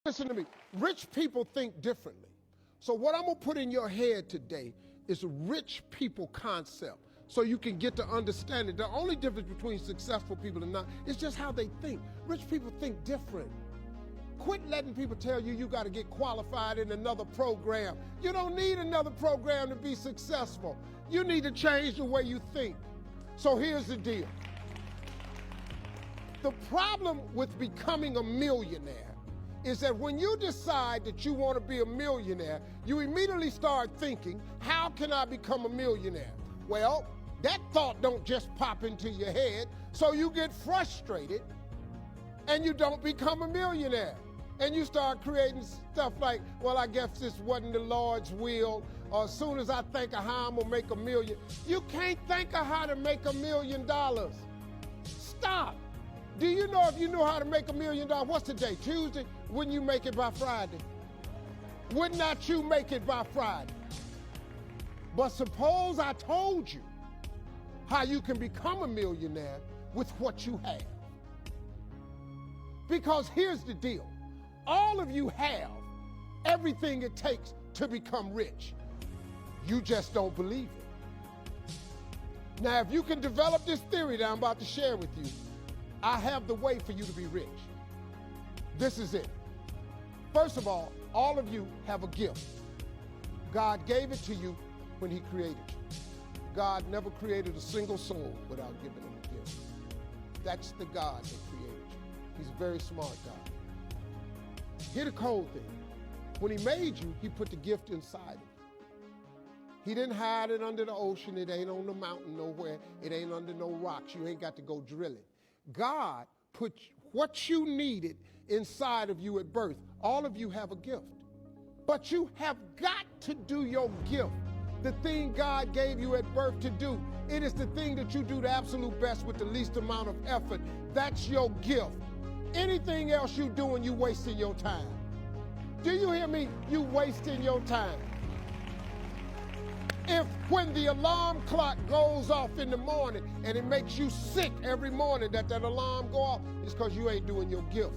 Listen to me. Rich people think differently. So what I'm going to put in your head today is a rich people concept so you can get to understand it. The only difference between successful people and not is just how they think. Rich people think different. Quit letting people tell you you got to get qualified in another program. You don't need another program to be successful. You need to change the way you think. So here's the deal. The problem with becoming a millionaire is that when you decide that you want to be a millionaire, you immediately start thinking, how can I become a millionaire? Well, that thought don't just pop into your head, so you get frustrated and you don't become a millionaire. And you start creating stuff like, well, I guess this wasn't the Lord's will, or as soon as I think of how I'm gonna make $1 million. You can't think of how to make $1 million. Stop. Do you know if you knew how to make $1 million, what's today, Tuesday? Wouldn't you make it by Friday? Would not you make it by Friday? But suppose I told you how you can become a millionaire with what you have. Because here's the deal. All of you have everything it takes to become rich. You just don't believe it. Now, if you can develop this theory that I'm about to share with you, I have the way for you to be rich. This is it. First of all of you have a gift. God gave it to you when he created you. God never created a single soul without giving them a gift. That's the God that created you. He's a very smart God. Here's the cold thing. When he made you, he put the gift inside of you. He didn't hide it under the ocean. It ain't on the mountain nowhere. It ain't under no rocks. You ain't got to go drilling. God put what you needed inside of you at birth. All of you have a gift. But you have got to do your gift. The thing God gave you at birth to do. It is the thing that you do the absolute best with the least amount of effort. That's your gift. Anything else you doing, you wasting your time. Do you hear me? You wasting your time. If when the alarm clock goes off in the morning and it makes you sick every morning that alarm go off, it's because you ain't doing your gift.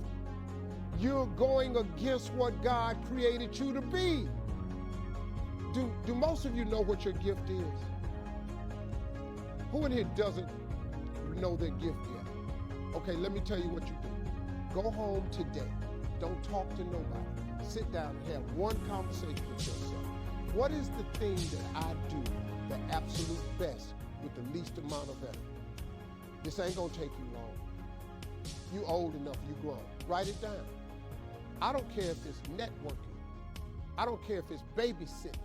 You're going against what God created you to be. Do most of you know what your gift is? Who in here doesn't know their gift yet? Okay, let me tell you what you do. Go home today. Don't talk to nobody. Sit down and have one conversation with yourself. What is the thing that I do the absolute best with the least amount of effort? This ain't gonna take you long. You old enough, you grown. Write it down. I don't care if it's networking. I don't care if it's babysitting.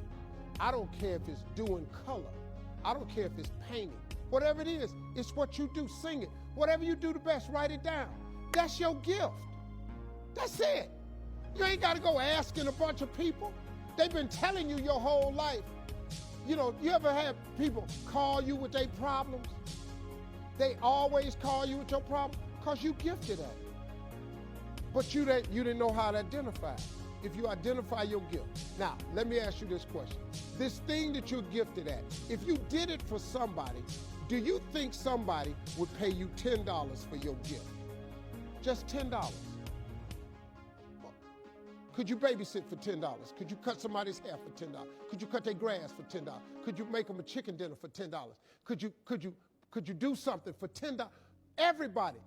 I don't care if it's doing color. I don't care if it's painting. Whatever it is, it's what you do. Sing it. Whatever you do the best, write it down. That's your gift. That's it. You ain't got to go asking a bunch of people. They've been telling you your whole life. You know, you ever had people call you with their problems? They always call you with your problem because you gifted at it. But you didn't know how to identify it. If you identify your gift. Now, let me ask you this question. This thing that you're gifted at, if you did it for somebody, do you think somebody would pay you $10 for your gift? Just $10. Could you babysit for $10? Could you cut somebody's hair for $10? Could you cut their grass for $10? Could you make them a chicken dinner for $10? Could you do something for $10? Everybody.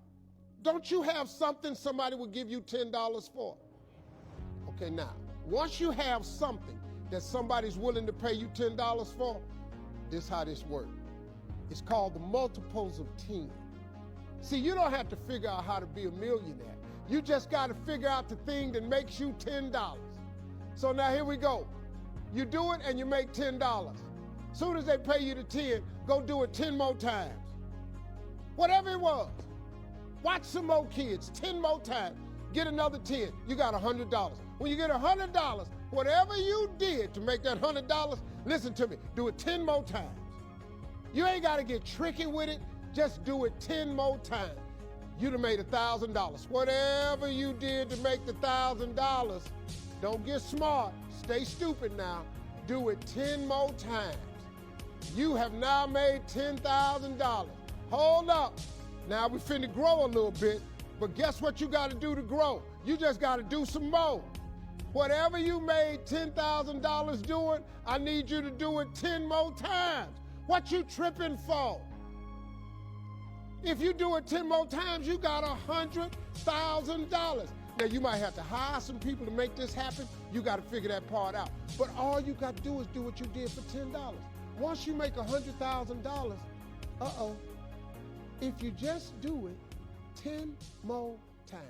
Don't you have something somebody would give you $10 for? Okay, now, once you have something that somebody's willing to pay you $10 for, this is how this works. It's called the multiples of 10. See, you don't have to figure out how to be a millionaire. You just got to figure out the thing that makes you $10. So now here we go. You do it and you make $10. Soon as they pay you the 10, go do it 10 more times. Whatever it was. Watch some more kids 10 more times. Get another 10. You got $100. When you get $100, whatever you did to make that $100, listen to me, do it 10 more times. You ain't got to get tricky with it. Just do it 10 more times. You'd have made $1,000. Whatever you did to make the $1,000, don't get smart. Stay stupid now. Do it 10 more times. You have now made $10,000. Hold up. Now we finna grow a little bit. But guess what you got to do to grow? You just got to do some more. Whatever you made $10,000 doing, I need you to do it 10 more times. What you tripping for? If you do it 10 more times, you got $100,000. Now, you might have to hire some people to make this happen. You got to figure that part out. But all you got to do is do what you did for $10. Once you make $100,000, if you just do it 10 more times,